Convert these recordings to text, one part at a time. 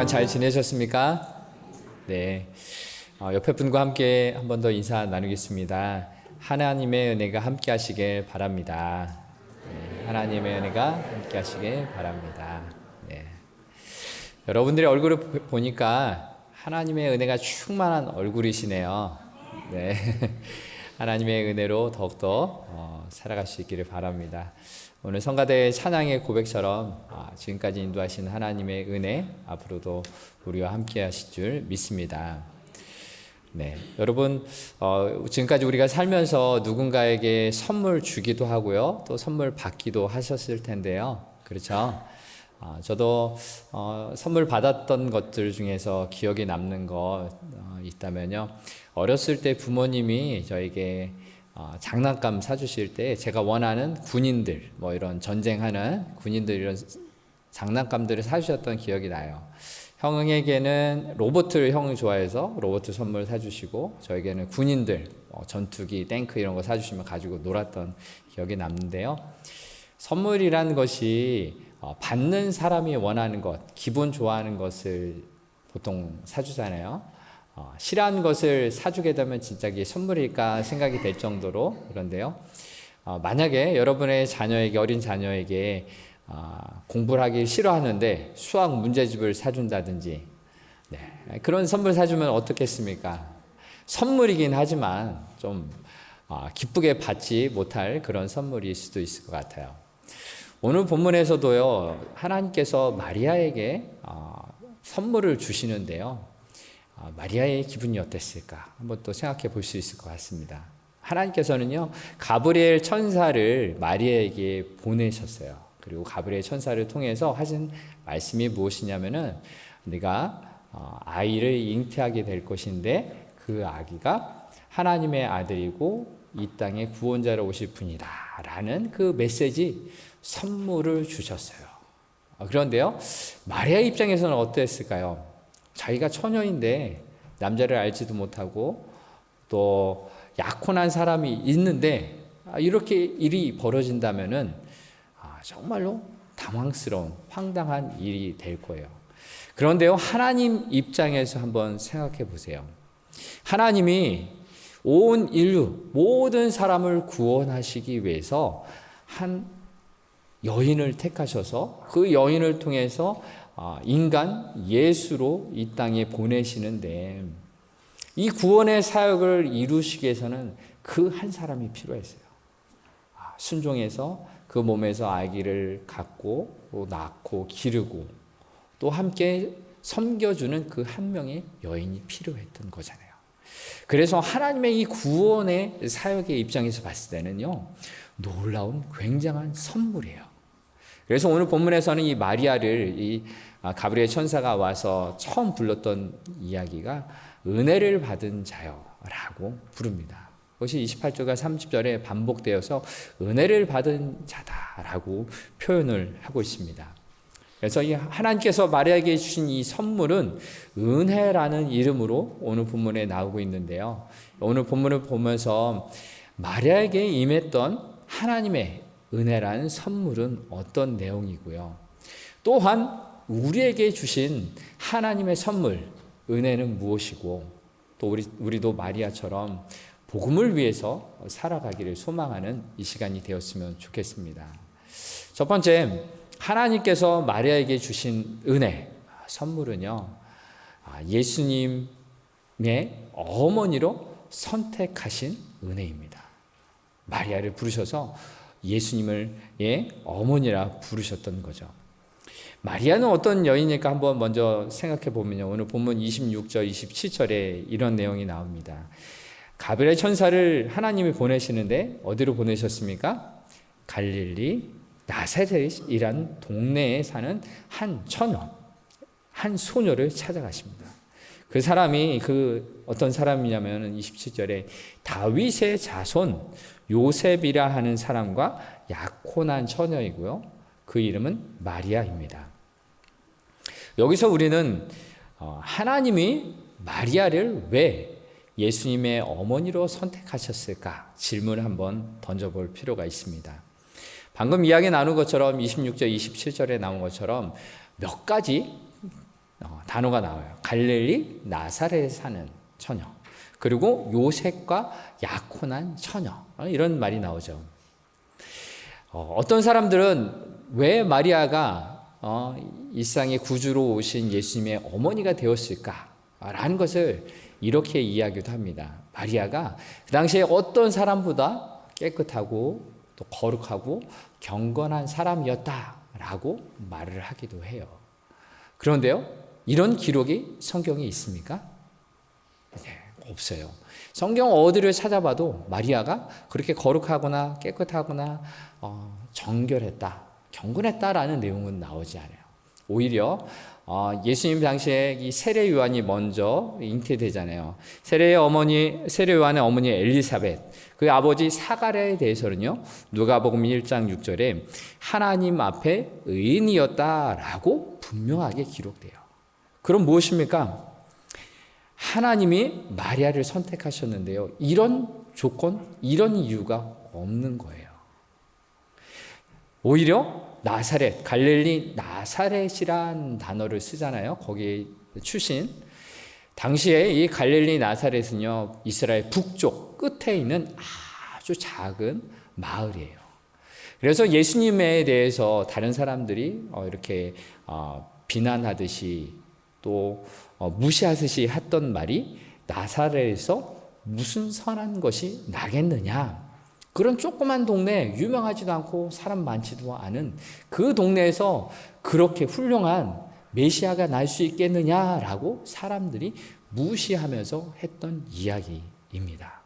주간 잘 지내셨습니까? 네. 옆에 분과 함께 한 번 더 인사 나누겠습니다. 하나님의 은혜가 함께 하시길 바랍니다. 네, 하나님의 은혜가 함께 하시길 바랍니다. 네. 여러분들의 얼굴을 보니까 하나님의 은혜가 충만한 얼굴이시네요. 네. 하나님의 은혜로 더욱더 살아갈 수 있기를 바랍니다. 오늘 성가대의 찬양의 고백처럼 지금까지 인도하신 하나님의 은혜 앞으로도 우리와 함께 하실 줄 믿습니다. 네, 여러분 지금까지 우리가 살면서 누군가에게 선물 주기도 하고요, 또 선물 받기도 하셨을 텐데요. 그렇죠? 저도 선물 받았던 것들 중에서 기억에 남는 거 있다면요, 어렸을 때 부모님이 저에게 장난감 사주실 때 제가 원하는 군인들, 이런 전쟁하는 군인들 이런 장난감들을 사주셨던 기억이 나요. 형에게는 로봇을 형이 좋아해서 로봇 선물 사주시고, 저에게는 군인들, 전투기, 탱크 이런 거 사주시면 가지고 놀았던 기억이 남는데요. 선물이란 것이 받는 사람이 원하는 것, 기분 좋아하는 것을 보통 사주잖아요. 싫어하는 것을 사주게 되면 진짜 이게 선물일까 생각이 될 정도로 그런데요. 만약에 여러분의 자녀에게, 어린 자녀에게 공부를 하기 싫어하는데 수학 문제집을 사준다든지, 네, 그런 선물 사주면 어떻겠습니까? 선물이긴 하지만 좀 기쁘게 받지 못할 그런 선물일 수도 있을 것 같아요. 오늘 본문에서도요, 하나님께서 마리아에게 선물을 주시는데요, 마리아의 기분이 어땠을까 한번 또 생각해 볼 수 있을 것 같습니다. 하나님께서는요, 가브리엘 천사를 마리아에게 보내셨어요. 그리고 가브리엘 천사를 통해서 하신 말씀이 무엇이냐면은, 네가 아이를 잉태하게 될 것인데 그 아기가 하나님의 아들이고 이 땅에 구원자로 오실 분이다 라는 그 메시지, 선물을 주셨어요. 그런데요, 마리아 입장에서는 어땠을까요? 자기가 처녀인데 남자를 알지도 못하고 또 약혼한 사람이 있는데 이렇게 일이 벌어진다면은 정말로 당황스러운, 황당한 일이 될 거예요. 그런데요, 하나님 입장에서 한번 생각해 보세요. 하나님이 온 인류, 모든 사람을 구원하시기 위해서 한 여인을 택하셔서 그 여인을 통해서 인간 예수로 이 땅에 보내시는데, 이 구원의 사역을 이루시기 위해서는 그 한 사람이 필요했어요. 순종해서 그 몸에서 아기를 갖고 또 낳고 기르고 또 함께 섬겨주는 그 한 명의 여인이 필요했던 거잖아요. 그래서 하나님의 이 구원의 사역의 입장에서 봤을 때는요, 놀라운 굉장한 선물이에요. 그래서 오늘 본문에서는 이 마리아를 이 가브리엘 천사가 와서 처음 불렀던 이야기가 은혜를 받은 자여라고 부릅니다. 그것이 28절과 30절에 반복되어서 은혜를 받은 자다라고 표현을 하고 있습니다. 그래서 이 하나님께서 마리아에게 주신 이 선물은 은혜라는 이름으로 오늘 본문에 나오고 있는데요. 오늘 본문을 보면서 마리아에게 임했던 하나님의 은혜라는 선물은 어떤 내용이고요, 또한 우리에게 주신 하나님의 선물, 은혜는 무엇이고, 또 우리도 마리아처럼 복음을 위해서 살아가기를 소망하는 이 시간이 되었으면 좋겠습니다. 첫 번째, 하나님께서 마리아에게 주신 은혜, 선물은요, 예수님의 어머니로 선택하신 은혜입니다. 마리아를 부르셔서 예수님을 어머니라 부르셨던 거죠. 마리아는 어떤 여인일까 한번 먼저 생각해 보면요, 오늘 본문 26절, 27절에 이런 내용이 나옵니다. 가브리엘 천사를 하나님이 보내시는데 어디로 보내셨습니까? 갈릴리 나사렛이란 동네에 사는 한 처녀, 한 소녀를 찾아가십니다. 그 사람이 어떤 사람이냐면 27절에 다윗의 자손 요셉이라 하는 사람과 약혼한 처녀이고요, 그 이름은 마리아입니다. 여기서 우리는 하나님이 마리아를 왜 예수님의 어머니로 선택하셨을까 질문을 한번 던져볼 필요가 있습니다. 방금 이야기 나눈 것처럼 26절, 27절에 나온 것처럼 몇 가지 단어가 나와요. 갈릴리 나사렛에 사는 처녀. 그리고 요셉과 약혼한 처녀. 이런 말이 나오죠. 어떤 사람들은 왜 마리아가 이 세상의 구주로 오신 예수님의 어머니가 되었을까라는 것을 이렇게 이야기도 합니다. 마리아가 그 당시에 어떤 사람보다 깨끗하고 또 거룩하고 경건한 사람이었다라고 말을 하기도 해요. 그런데요, 이런 기록이 성경에 있습니까? 네, 없어요. 성경 어디를 찾아봐도 마리아가 그렇게 거룩하거나 깨끗하거나 정결했다, 경건했다라는 내용은 나오지 않아요. 오히려 예수님 당시에 이 세례 요한이 먼저 잉태되잖아요. 세례 요한의 어머니 엘리사벳, 그 아버지 사가랴에 대해서는요, 누가복음 1장 6절에 하나님 앞에 의인이었다라고 분명하게 기록돼요. 그럼 무엇입니까? 하나님이 마리아를 선택하셨는데요, 이런 조건, 이런 이유가 없는 거예요. 오히려 나사렛, 갈릴리 나사렛이란 단어를 쓰잖아요. 거기에 출신. 당시에 이 갈릴리 나사렛은요, 이스라엘 북쪽 끝에 있는 아주 작은 마을이에요. 그래서 예수님에 대해서 다른 사람들이 이렇게 비난하듯이 또 무시하듯이 했던 말이, 나사렛에서 무슨 선한 것이 나겠느냐. 그런 조그만 동네, 유명하지도 않고 사람 많지도 않은 그 동네에서 그렇게 훌륭한 메시아가 날 수 있겠느냐라고 사람들이 무시하면서 했던 이야기입니다.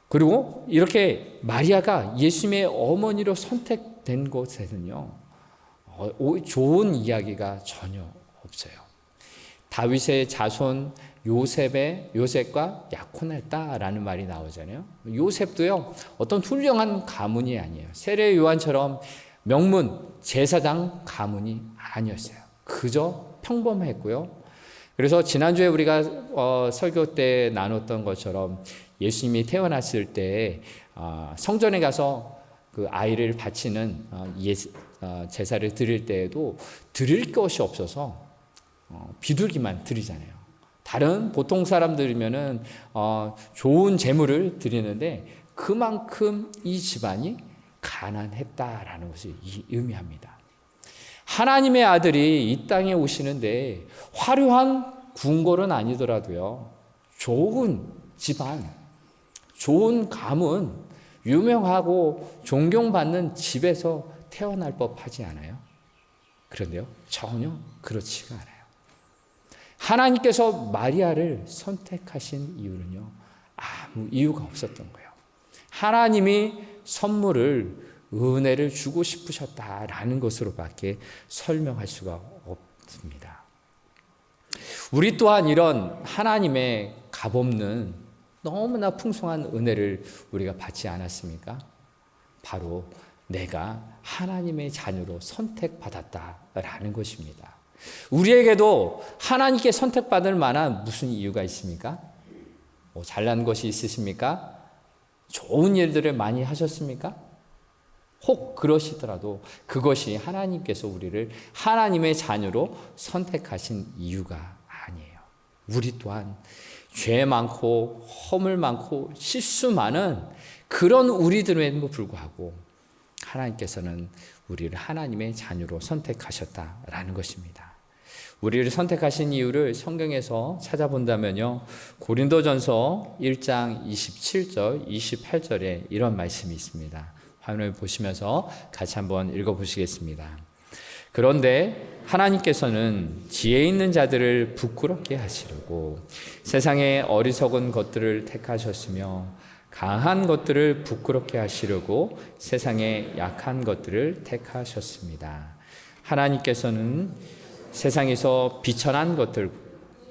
그리고 이렇게 마리아가 예수님의 어머니로 선택된 곳에는요, 좋은 이야기가 전혀 없어요. 다윗의 자손 요셉과 약혼했다라는 말이 나오잖아요. 요셉도요, 어떤 훌륭한 가문이 아니에요. 세례 요한처럼 명문 제사장 가문이 아니었어요. 그저 평범했고요. 그래서 지난주에 우리가 설교 때 나눴던 것처럼 예수님이 태어났을 때 성전에 가서 그 아이를 바치는 제사를 드릴 때에도 드릴 것이 없어서 비둘기만 드리잖아요. 다른 보통 사람들이면은 좋은 재물을 드리는데 그만큼 이 집안이 가난했다라는 것을 의미합니다. 하나님의 아들이 이 땅에 오시는데 화려한 궁궐은 아니더라도요, 좋은 집안, 좋은 가문, 유명하고 존경받는 집에서 태어날 법하지 않아요? 그런데요, 전혀 그렇지가 않아요. 하나님께서 마리아를 선택하신 이유는요, 아무 이유가 없었던 거예요. 하나님이 선물을, 은혜를 주고 싶으셨다라는 것으로밖에 설명할 수가 없습니다. 우리 또한 이런 하나님의 값없는 너무나 풍성한 은혜를 우리가 받지 않았습니까? 바로 내가 하나님의 자녀로 선택받았다라는 것입니다. 우리에게도 하나님께 선택받을 만한 무슨 이유가 있습니까? 잘난 것이 있으십니까? 좋은 일들을 많이 하셨습니까? 혹 그러시더라도 그것이 하나님께서 우리를 하나님의 자녀로 선택하신 이유가 아니에요. 우리 또한 죄 많고 허물 많고 실수 많은 그런 우리들에도 불구하고 하나님께서는 우리를 하나님의 자녀로 선택하셨다라는 것입니다. 우리를 선택하신 이유를 성경에서 찾아본다면요, 고린도전서 1장 27절, 28절에 이런 말씀이 있습니다. 화면을 보시면서 같이 한번 읽어보시겠습니다. 그런데 하나님께서는 지혜 있는 자들을 부끄럽게 하시려고 세상의 어리석은 것들을 택하셨으며 강한 것들을 부끄럽게 하시려고 세상의 약한 것들을 택하셨습니다. 하나님께서는 세상에서 비천한 것들,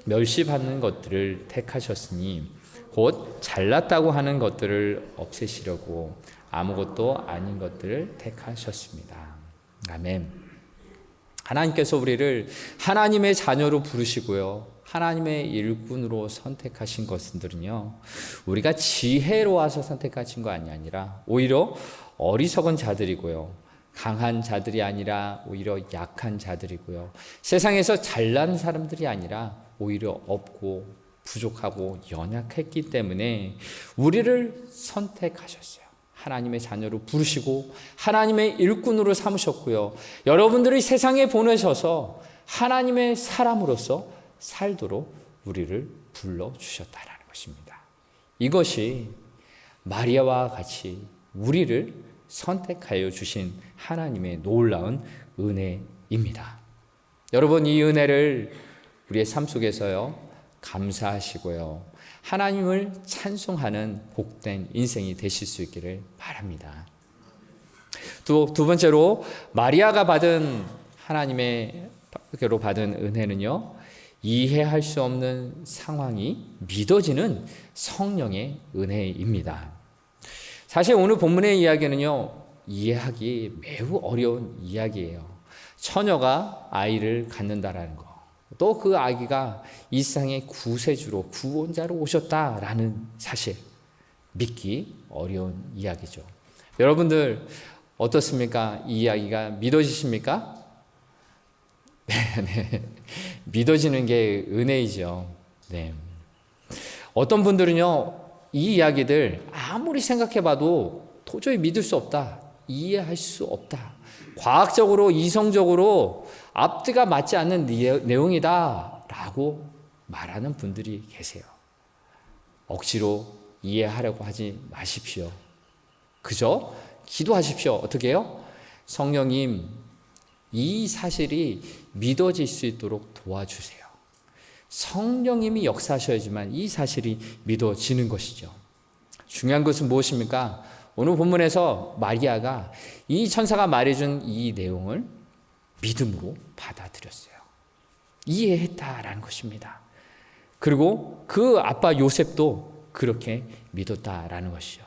멸시받는 것들을 택하셨으니 곧 잘났다고 하는 것들을 없애시려고 아무것도 아닌 것들을 택하셨습니다. 아멘. 하나님께서 우리를 하나님의 자녀로 부르시고요, 하나님의 일꾼으로 선택하신 것들은요, 우리가 지혜로워서 선택하신 거 아니라 오히려 어리석은 자들이고요, 강한 자들이 아니라 오히려 약한 자들이고요. 세상에서 잘난 사람들이 아니라 오히려 없고 부족하고 연약했기 때문에 우리를 선택하셨어요. 하나님의 자녀로 부르시고 하나님의 일꾼으로 삼으셨고요. 여러분들이 세상에 보내셔서 하나님의 사람으로서 살도록 우리를 불러주셨다는 것입니다. 이것이 마리아와 같이 우리를 선택하여 주신 하나님의 놀라운 은혜입니다. 여러분, 이 은혜를 우리의 삶 속에서요, 감사하시고요, 하나님을 찬송하는 복된 인생이 되실 수 있기를 바랍니다. 두 번째로 마리아가 받은 하나님께로 받은 은혜는요, 이해할 수 없는 상황이 믿어지는 성령의 은혜입니다. 사실 오늘 본문의 이야기는요, 이해하기 매우 어려운 이야기예요. 처녀가 아이를 갖는다라는 거, 또 그 아기가 이 세상의 구세주로, 구원자로 오셨다라는 사실, 믿기 어려운 이야기죠. 여러분들 어떻습니까? 이 이야기가 믿어지십니까? 네. 믿어지는 게 은혜이죠. 네. 어떤 분들은요, 이 이야기들 아무리 생각해봐도 도저히 믿을 수 없다, 이해할 수 없다, 과학적으로, 이성적으로 앞뒤가 맞지 않는 내용이다 라고 말하는 분들이 계세요. 억지로 이해하려고 하지 마십시오. 그저 기도하십시오. 어떻게 해요? 성령님, 이 사실이 믿어질 수 있도록 도와주세요. 성령님이 역사하셔야지만 이 사실이 믿어지는 것이죠. 중요한 것은 무엇입니까? 오늘 본문에서 마리아가 이 천사가 말해준 이 내용을 믿음으로 받아들였어요. 이해했다라는 것입니다. 그리고 그 아빠 요셉도 그렇게 믿었다라는 것이죠.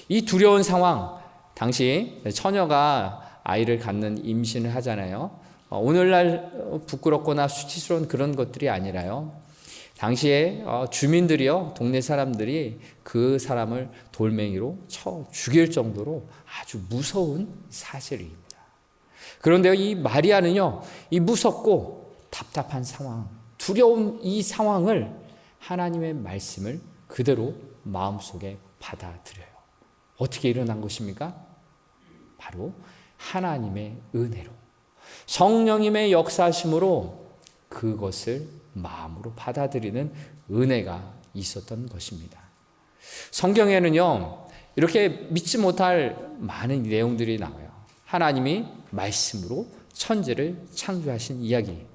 이 두려운 상황, 당시 처녀가 아이를 갖는 임신을 하잖아요. 오늘날 부끄럽거나 수치스러운 그런 것들이 아니라요, 당시에 주민들이요, 동네 사람들이 그 사람을 돌멩이로 쳐 죽일 정도로 아주 무서운 사실입니다. 그런데 이 마리아는요, 이 무섭고 답답한 상황, 두려운 이 상황을 하나님의 말씀을 그대로 마음속에 받아들여요. 어떻게 일어난 것입니까? 바로 하나님의 은혜로, 성령님의 역사심으로 그것을 마음으로 받아들이는 은혜가 있었던 것입니다. 성경에는요, 이렇게 믿지 못할 많은 내용들이 나와요. 하나님이 말씀으로 천지를 창조하신 이야기,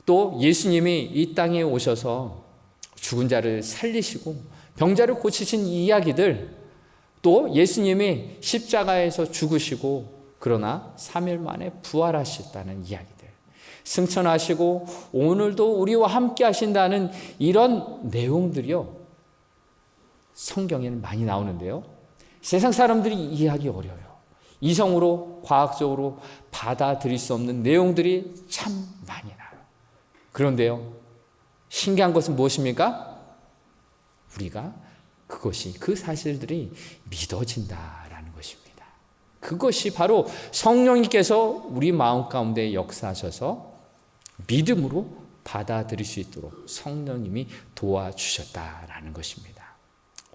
또 예수님이 이 땅에 오셔서 죽은 자를 살리시고 병자를 고치신 이야기들, 또 예수님이 십자가에서 죽으시고 그러나 3일 만에 부활하셨다는 이야기들, 승천하시고 오늘도 우리와 함께 하신다는 이런 내용들이요, 성경에는 많이 나오는데요, 세상 사람들이 이해하기 어려워요. 이성으로, 과학적으로 받아들일 수 없는 내용들이 참 많이 나와요. 그런데요, 신기한 것은 무엇입니까? 우리가 그 사실들이 믿어진다라는 것입니다. 그것이 바로 성령님께서 우리 마음 가운데 역사하셔서 믿음으로 받아들일 수 있도록 성령님이 도와주셨다라는 것입니다.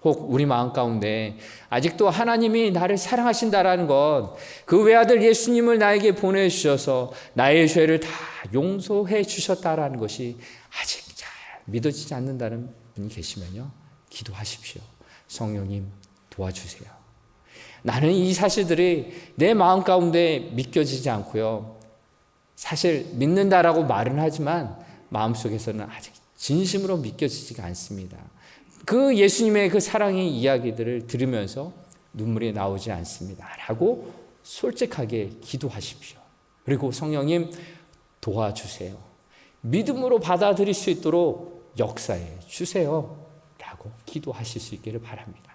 혹 우리 마음 가운데 아직도 하나님이 나를 사랑하신다라는 것, 그 외아들 예수님을 나에게 보내주셔서 나의 죄를 다 용서해 주셨다라는 것이 아직 잘 믿어지지 않는다는 분이 계시면요, 기도하십시오. 성령님 도와주세요. 나는 이 사실들이 내 마음 가운데 믿겨지지 않고요, 사실 믿는다라고 말은 하지만 마음속에서는 아직 진심으로 믿겨지지가 않습니다. 그 예수님의 그 사랑의 이야기들을 들으면서 눈물이 나오지 않습니다 라고 솔직하게 기도하십시오. 그리고 성령님 도와주세요. 믿음으로 받아들일 수 있도록 역사해 주세요 라고 기도하실 수 있기를 바랍니다.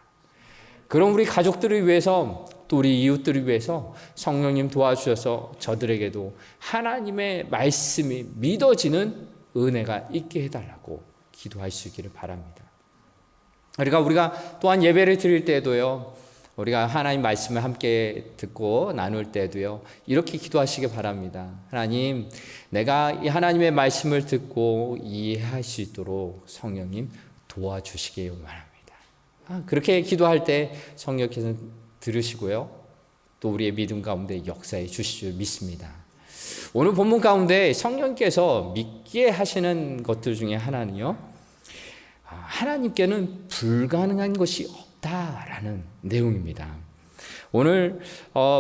그럼 우리 가족들을 위해서, 또 우리 이웃들을 위해서 성령님 도와주셔서 저들에게도 하나님의 말씀이 믿어지는 은혜가 있게 해달라고 기도할 수 있기를 바랍니다. 그러니까 우리가 또한 예배를 드릴 때도요, 우리가 하나님 말씀을 함께 듣고 나눌 때도요, 이렇게 기도하시기 바랍니다. 하나님, 내가 이 하나님의 말씀을 듣고 이해할 수 있도록 성령님 도와주시기 바랍니다. 그렇게 기도할 때 성령께서 들으시고요, 또 우리의 믿음 가운데 역사해 주실 줄 믿습니다. 오늘 본문 가운데 성령께서 믿게 하시는 것들 중에 하나는요, 하나님께는 불가능한 것이 없다라는 내용입니다. 오늘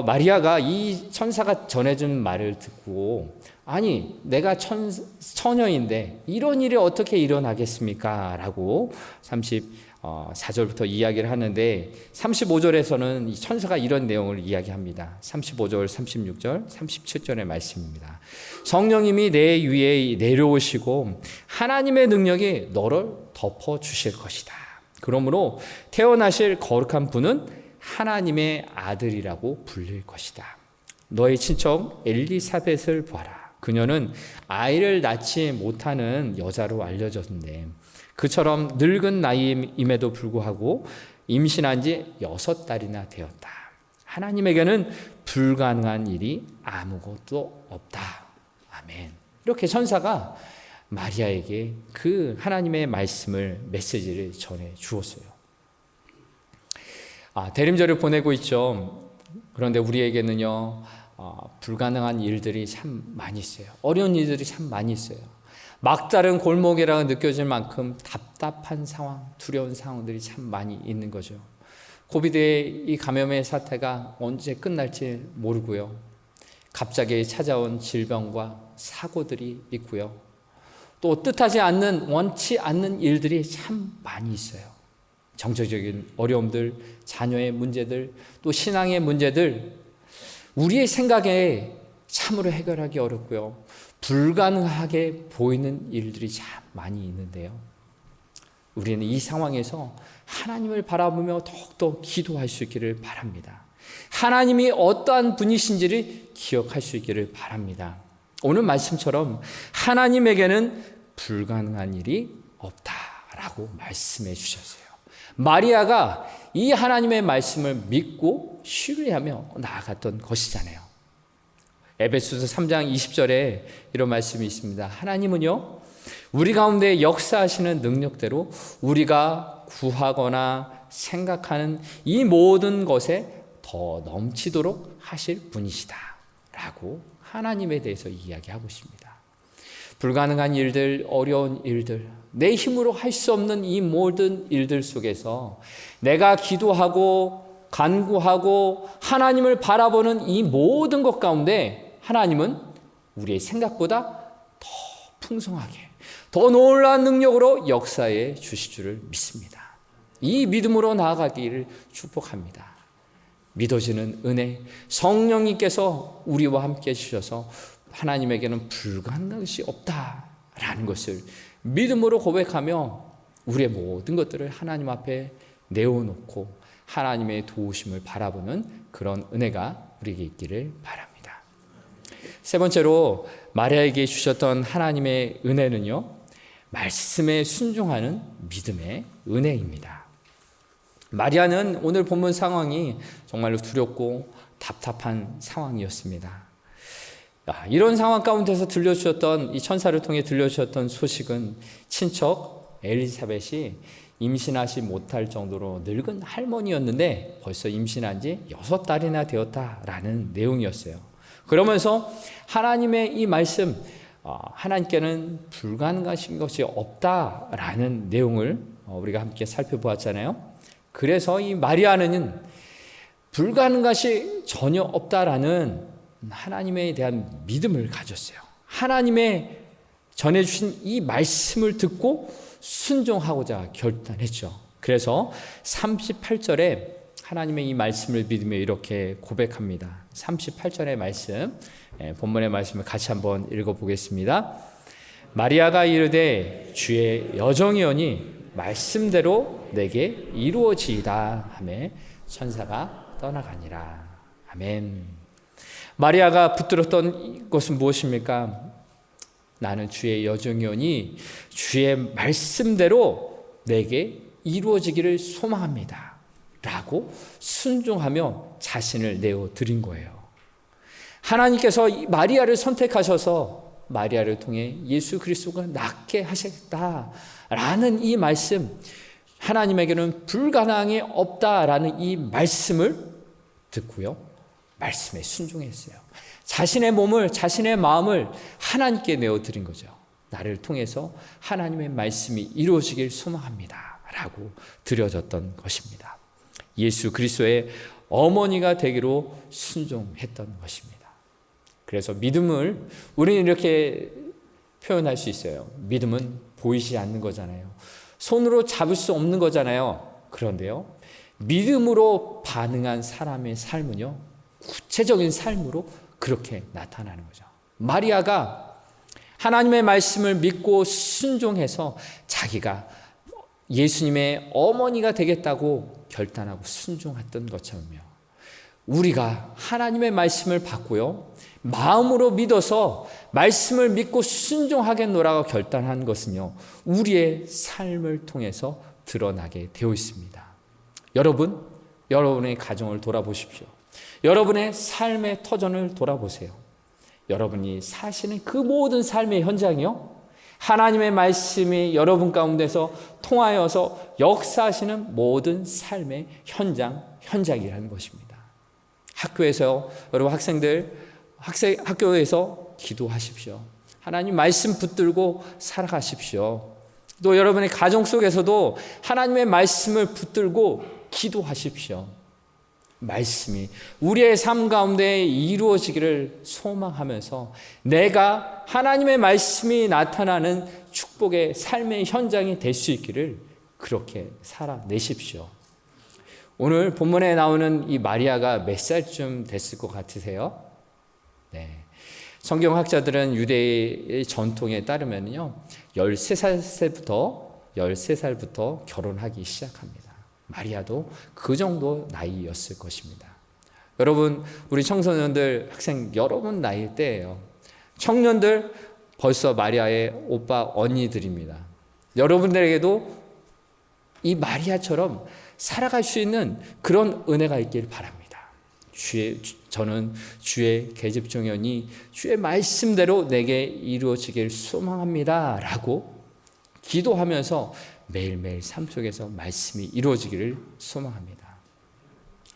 마리아가 이 천사가 전해준 말을 듣고, 아니 내가 처녀인데 이런 일이 어떻게 일어나겠습니까? 라고 34절부터 이야기를 하는데, 35절에서는 이 천사가 이런 내용을 이야기합니다. 35절, 36절, 37절의 말씀입니다. 성령님이 내 위에 내려오시고 하나님의 능력이 너를 덮어주실 것이다. 그러므로 태어나실 거룩한 분은 하나님의 아들이라고 불릴 것이다. 너의 친척 엘리사벳을 보아라. 그녀는 아이를 낳지 못하는 여자로 알려졌는데 그처럼 늙은 나이임에도 불구하고 임신한 지 6달이나 되었다. 하나님에게는 불가능한 일이 아무것도 없다. 아멘. 이렇게 천사가 마리아에게 그 하나님의 말씀을, 메시지를 전해 주었어요. 대림절을 보내고 있죠. 그런데 우리에게는요, 불가능한 일들이 참 많이 있어요. 어려운 일들이 참 많이 있어요. 막다른 골목이라고 느껴질 만큼 답답한 상황, 두려운 상황들이 참 많이 있는 거죠. 코비드의 이 감염의 사태가 언제 끝날지 모르고요. 갑자기 찾아온 질병과 사고들이 있고요. 또 뜻하지 않는, 원치 않는 일들이 참 많이 있어요. 정서적인 어려움들, 자녀의 문제들, 또 신앙의 문제들, 우리의 생각에 참으로 해결하기 어렵고요. 불가능하게 보이는 일들이 참 많이 있는데요. 우리는 이 상황에서 하나님을 바라보며 더욱더 기도할 수 있기를 바랍니다. 하나님이 어떠한 분이신지를 기억할 수 있기를 바랍니다. 오늘 말씀처럼 하나님에게는 불가능한 일이 없다라고 말씀해 주셨어요. 마리아가 이 하나님의 말씀을 믿고 신뢰하며 나아갔던 것이잖아요. 에베소서 3장 20절에 이런 말씀이 있습니다. 하나님은요, 우리 가운데 역사하시는 능력대로 우리가 구하거나 생각하는 이 모든 것에 더 넘치도록 하실 분이시다 라고 하나님에 대해서 이야기하고 있습니다. 불가능한 일들, 어려운 일들, 내 힘으로 할 수 없는 이 모든 일들 속에서 내가 기도하고 간구하고 하나님을 바라보는 이 모든 것 가운데 하나님은 우리의 생각보다 더 풍성하게, 더 놀라운 능력으로 역사해 주실 줄을 믿습니다. 이 믿음으로 나아가기를 축복합니다. 믿어지는 은혜, 성령님께서 우리와 함께 해주셔서 하나님에게는 불가능한 것이 없다라는 것을 믿음으로 고백하며 우리의 모든 것들을 하나님 앞에 내어놓고 하나님의 도우심을 바라보는 그런 은혜가 우리에게 있기를 바랍니다. 세 번째로 마리아에게 주셨던 하나님의 은혜는요, 말씀에 순종하는 믿음의 은혜입니다. 마리아는 오늘 본문 상황이 정말로 두렵고 답답한 상황이었습니다. 이런 상황 가운데서 들려주셨던, 이 천사를 통해 들려주셨던 소식은 친척 엘리사벳이 임신하지 못할 정도로 늙은 할머니였는데 벌써 임신한 지 6달이나 되었다라는 내용이었어요. 그러면서 하나님의 이 말씀, 하나님께는 불가능하신 것이 없다라는 내용을 우리가 함께 살펴보았잖아요. 그래서 이 마리아는 불가능한 것이 전혀 없다라는 하나님에 대한 믿음을 가졌어요. 하나님의 전해주신 이 말씀을 듣고 순종하고자 결단했죠. 그래서 38절에 하나님의 이 말씀을 믿으며 이렇게 고백합니다. 38절의 말씀, 본문의 말씀을 같이 한번 읽어보겠습니다. 마리아가 이르되 주의 여정이오니 말씀대로 내게 이루어지이다 하매 천사가 떠나가니라. 아멘. 마리아가 붙들었던 것은 무엇입니까? 나는 주의 여정이오니 주의 말씀대로 내게 이루어지기를 소망합니다. 라고 순종하며 자신을 내어드린 거예요. 하나님께서 마리아를 선택하셔서 마리아를 통해 예수 그리스도가 낫게 하셨다라는 이 말씀, 하나님에게는 불가능이 없다라는 이 말씀을 듣고요, 말씀에 순종했어요. 자신의 몸을, 자신의 마음을 하나님께 내어드린 거죠. 나를 통해서 하나님의 말씀이 이루어지길 소망합니다 라고 드려졌던 것입니다. 예수 그리스도의 어머니가 되기로 순종했던 것입니다. 그래서 믿음을 우리는 이렇게 표현할 수 있어요. 믿음은 보이지 않는 거잖아요. 손으로 잡을 수 없는 거잖아요. 그런데요, 믿음으로 반응한 사람의 삶은요, 구체적인 삶으로 그렇게 나타나는 거죠. 마리아가 하나님의 말씀을 믿고 순종해서 자기가 예수님의 어머니가 되겠다고 결단하고 순종했던 것처럼요, 우리가 하나님의 말씀을 받고요, 마음으로 믿어서 말씀을 믿고 순종하겠노라고 결단한 것은요, 우리의 삶을 통해서 드러나게 되어 있습니다. 여러분, 여러분의 가정을 돌아보십시오. 여러분의 삶의 터전을 돌아보세요. 여러분이 사시는 그 모든 삶의 현장이요, 하나님의 말씀이 여러분 가운데서 통하여서 역사하시는 모든 삶의 현장이라는 것입니다. 학교에서 여러분 학교에서 기도하십시오. 하나님 말씀 붙들고 살아가십시오. 또 여러분의 가정 속에서도 하나님의 말씀을 붙들고 기도하십시오. 말씀이 우리의 삶 가운데 이루어지기를 소망하면서 내가 하나님의 말씀이 나타나는 축복의 삶의 현장이 될 수 있기를 그렇게 살아내십시오. 오늘 본문에 나오는 이 마리아가 몇 살쯤 됐을 것 같으세요? 네. 성경학자들은 유대의 전통에 따르면요, 13살부터 결혼하기 시작합니다. 마리아도 그 정도 나이였을 것입니다. 여러분, 우리 청소년들, 학생 여러분 나이일 때예요. 청년들 벌써 마리아의 오빠, 언니들입니다. 여러분들에게도 이 마리아처럼 살아갈 수 있는 그런 은혜가 있길 바랍니다. 저는 주의 계집종연이 주의 말씀대로 내게 이루어지길 소망합니다 라고 기도하면서 매일매일 삶 속에서 말씀이 이루어지기를 소망합니다.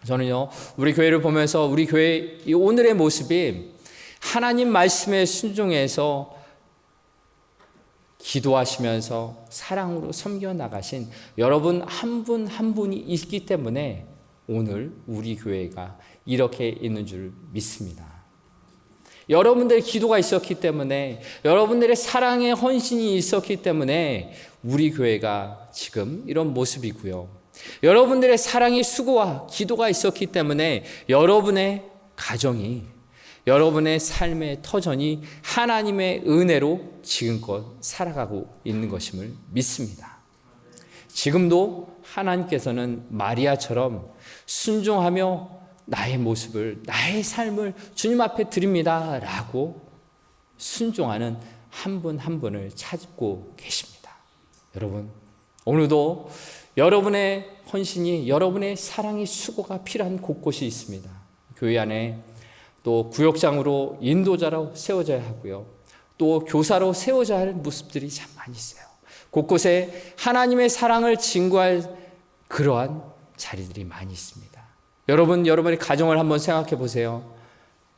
저는요, 우리 교회를 보면서 우리 교회 오늘의 모습이 하나님 말씀에 순종해서 기도하시면서 사랑으로 섬겨 나가신 여러분 한 분 한 분이 있기 때문에 오늘 우리 교회가 이렇게 있는 줄 믿습니다. 여러분들의 기도가 있었기 때문에, 여러분들의 사랑의 헌신이 있었기 때문에 우리 교회가 지금 이런 모습이고요. 여러분들의 사랑의 수고와 기도가 있었기 때문에 여러분의 가정이, 여러분의 삶의 터전이 하나님의 은혜로 지금껏 살아가고 있는 것임을 믿습니다. 지금도 하나님께서는 마리아처럼 순종하며 나의 모습을, 나의 삶을 주님 앞에 드립니다 라고 순종하는 한 분 한 분을 찾고 계십니다. 여러분, 오늘도 여러분의 헌신이, 여러분의 사랑의 수고가 필요한 곳곳이 있습니다. 교회 안에 또 구역장으로 인도자로 세워져야 하고요, 또 교사로 세워져야 할 모습들이 참 많이 있어요. 곳곳에 하나님의 사랑을 증거할 그러한 자리들이 많이 있습니다. 여러분의 가정을 한번 생각해 보세요.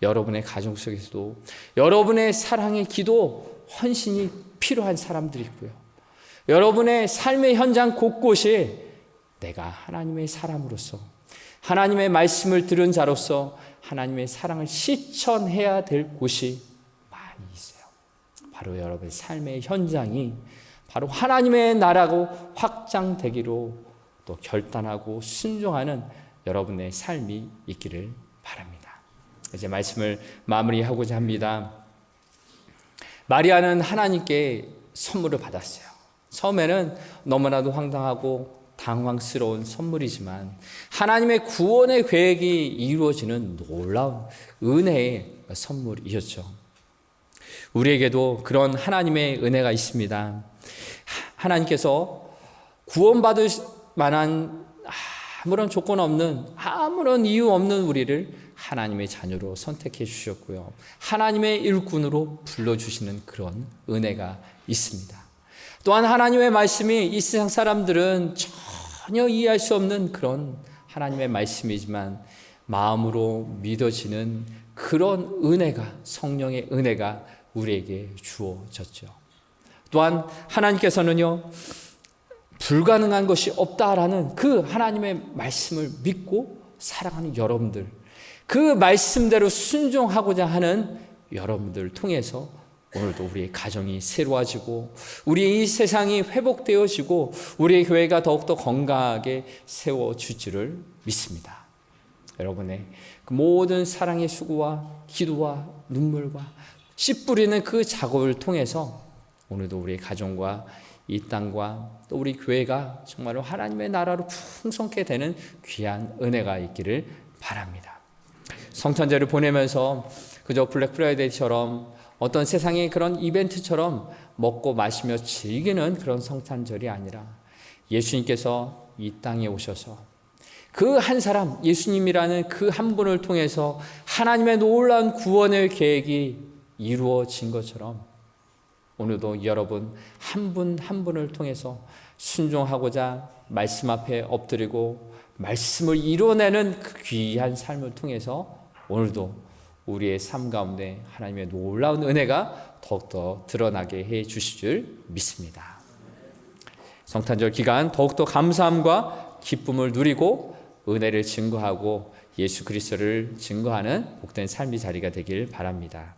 여러분의 가정 속에서도 여러분의 사랑의 기도, 헌신이 필요한 사람들이 있고요, 여러분의 삶의 현장 곳곳이 내가 하나님의 사람으로서, 하나님의 말씀을 들은 자로서 하나님의 사랑을 실천해야 될 곳이 많이 있어요. 바로 여러분의 삶의 현장이 바로 하나님의 나라고 확장되기로 또 결단하고 순종하는 여러분의 삶이 있기를 바랍니다. 이제 말씀을 마무리하고자 합니다. 마리아는 하나님께 선물을 받았어요. 처음에는 너무나도 황당하고 당황스러운 선물이지만 하나님의 구원의 계획이 이루어지는 놀라운 은혜의 선물이었죠. 우리에게도 그런 하나님의 은혜가 있습니다. 하나님께서 구원받을 만한 아무런 조건 없는, 아무런 이유 없는 우리를 하나님의 자녀로 선택해 주셨고요. 하나님의 일꾼으로 불러주시는 그런 은혜가 있습니다. 또한 하나님의 말씀이 이 세상 사람들은 전혀 이해할 수 없는 그런 하나님의 말씀이지만 마음으로 믿어지는 그런 은혜가, 성령의 은혜가 우리에게 주어졌죠. 또한 하나님께서는요, 불가능한 것이 없다라는 그 하나님의 말씀을 믿고 사랑하는 여러분들, 그 말씀대로 순종하고자 하는 여러분들을 통해서 오늘도 우리의 가정이 새로워지고 우리의 이 세상이 회복되어지고 우리의 교회가 더욱더 건강하게 세워질지를 믿습니다. 여러분의 그 모든 사랑의 수고와 기도와 눈물과 씨 뿌리는 그 작업을 통해서 오늘도 우리의 가정과 이 땅과 또 우리 교회가 정말로 하나님의 나라로 풍성케 되는 귀한 은혜가 있기를 바랍니다. 성탄절을 보내면서 그저 블랙 프라이데이처럼 어떤 세상의 그런 이벤트처럼 먹고 마시며 즐기는 그런 성탄절이 아니라 예수님께서 이 땅에 오셔서 그 한 사람, 예수님이라는 그 한 분을 통해서 하나님의 놀라운 구원의 계획이 이루어진 것처럼 오늘도 여러분 한 분 한 분을 통해서 순종하고자 말씀 앞에 엎드리고 말씀을 이뤄내는 그 귀한 삶을 통해서 오늘도 우리의 삶 가운데 하나님의 놀라운 은혜가 더욱더 드러나게 해 주실 줄 믿습니다. 성탄절 기간 더욱더 감사함과 기쁨을 누리고 은혜를 증거하고 예수 그리스도를 증거하는 복된 삶의 자리가 되길 바랍니다.